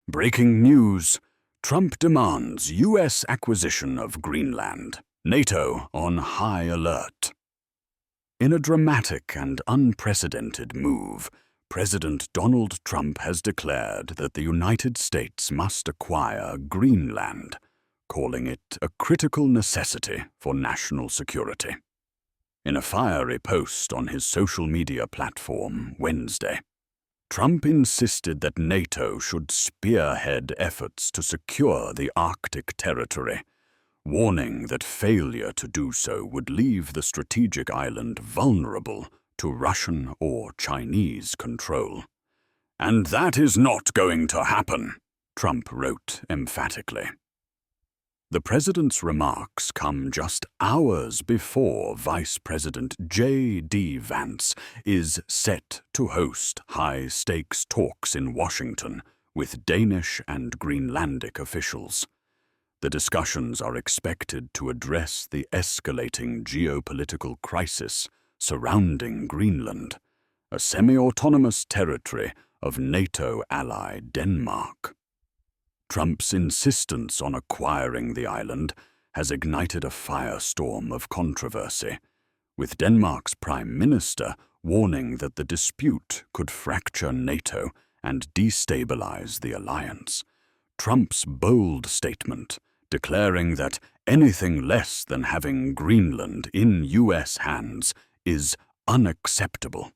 Breaking news. Trump demands U.S. acquisition of Greenland. NATO on high alert. In a dramatic and unprecedented move, President Donald Trump has declared that the United States must acquire Greenland, calling it a critical necessity for national security. In a fiery post on his social media platform Wednesday, Trump insisted that NATO should spearhead efforts to secure the Arctic territory, warning that failure to do so would leave the strategic island vulnerable to Russian or Chinese control. "And that is not going to happen," Trump wrote emphatically. The president's remarks come just hours before Vice President JD Vance is set to host high-stakes talks in Washington with Danish and Greenlandic officials. The discussions are expected to address the escalating geopolitical crisis surrounding Greenland, a semi-autonomous territory of NATO ally Denmark. Trump's insistence on acquiring the island has ignited a firestorm of controversy, with Denmark's Prime Minister warning that the dispute could fracture NATO and destabilize the alliance. Trump's bold statement, declaring that anything less than having Greenland in U.S. hands is unacceptable,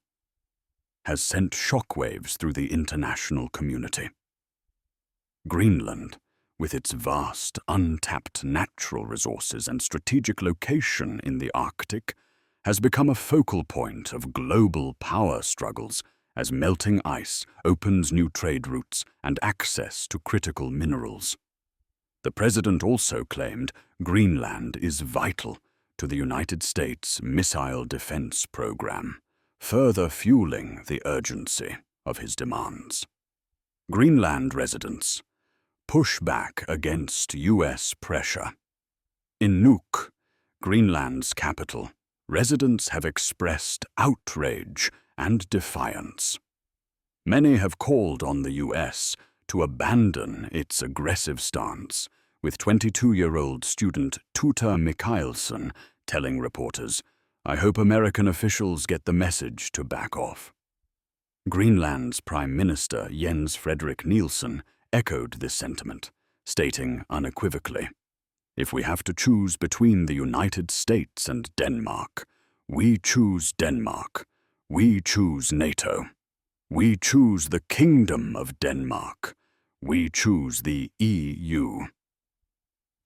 has sent shockwaves through the international community. Greenland, with its vast, untapped natural resources and strategic location in the Arctic, has become a focal point of global power struggles as melting ice opens new trade routes and access to critical minerals. The president also claimed Greenland is vital to the United States missile defense program, further fueling the urgency of his demands. Greenland residents push back against U.S. pressure. In Nuuk, Greenland's capital, residents have expressed outrage and defiance. Many have called on the U.S. to abandon its aggressive stance, with 22-year-old student Tuta Mikhailson telling reporters, "I hope American officials get the message to back off." Greenland's Prime Minister Jens Frederik Nielsen echoed this sentiment, stating unequivocally, "If we have to choose between the United States and Denmark, we choose Denmark. We choose NATO. We choose the Kingdom of Denmark. We choose the EU."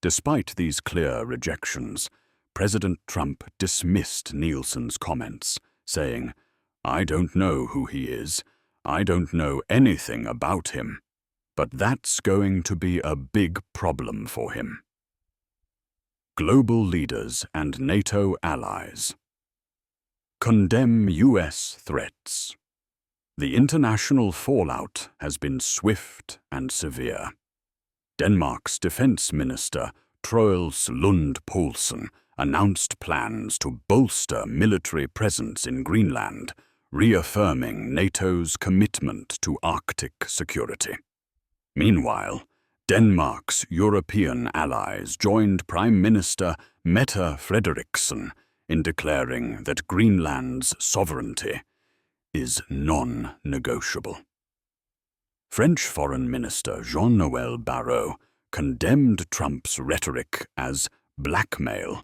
Despite these clear rejections, President Trump dismissed Nielsen's comments, saying, "I don't know who he is. I don't know anything about him. But that's going to be a big problem for him." Global leaders and NATO allies condemn U.S. threats. The international fallout has been swift and severe. Denmark's Defense Minister Troels Lund Poulsen announced plans to bolster military presence in Greenland, reaffirming NATO's commitment to Arctic security. Meanwhile, Denmark's European allies joined Prime Minister Mette Frederiksen in declaring that Greenland's sovereignty is non-negotiable. French Foreign Minister Jean-Noël Barrot condemned Trump's rhetoric as blackmail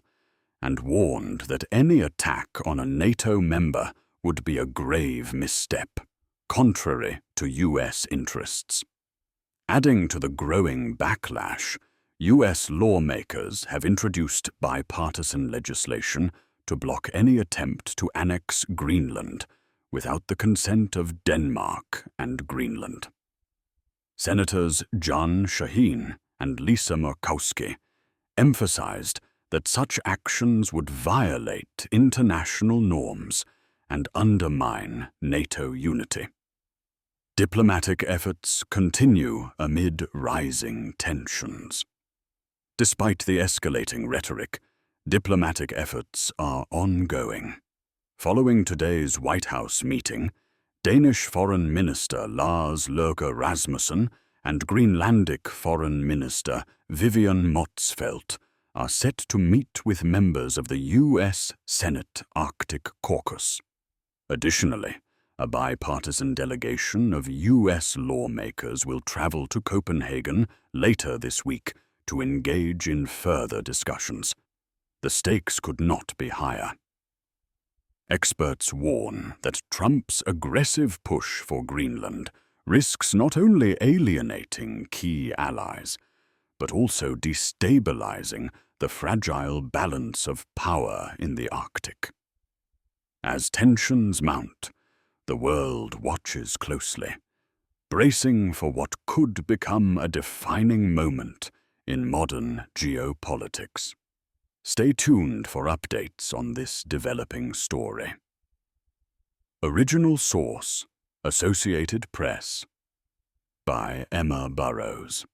and warned that any attack on a NATO member would be a grave misstep, contrary to U.S. interests. Adding to the growing backlash, U.S. lawmakers have introduced bipartisan legislation to block any attempt to annex Greenland without the consent of Denmark and Greenland. Senators John Shaheen and Lisa Murkowski emphasized that such actions would violate international norms and undermine NATO unity. Diplomatic efforts continue amid rising tensions. Despite the escalating rhetoric, diplomatic efforts are ongoing. Following today's White House meeting, Danish Foreign Minister Lars Løkke Rasmussen and Greenlandic Foreign Minister Vivian Motzfeldt are set to meet with members of the U.S. Senate Arctic Caucus. Additionally, a bipartisan delegation of U.S. lawmakers will travel to Copenhagen later this week to engage in further discussions. The stakes could not be higher. Experts warn that Trump's aggressive push for Greenland risks not only alienating key allies, but also destabilizing the fragile balance of power in the Arctic. As tensions mount, the world watches closely, bracing for what could become a defining moment in modern geopolitics. Stay tuned for updates on this developing story. Original source: Associated Press, by Emma Burrows.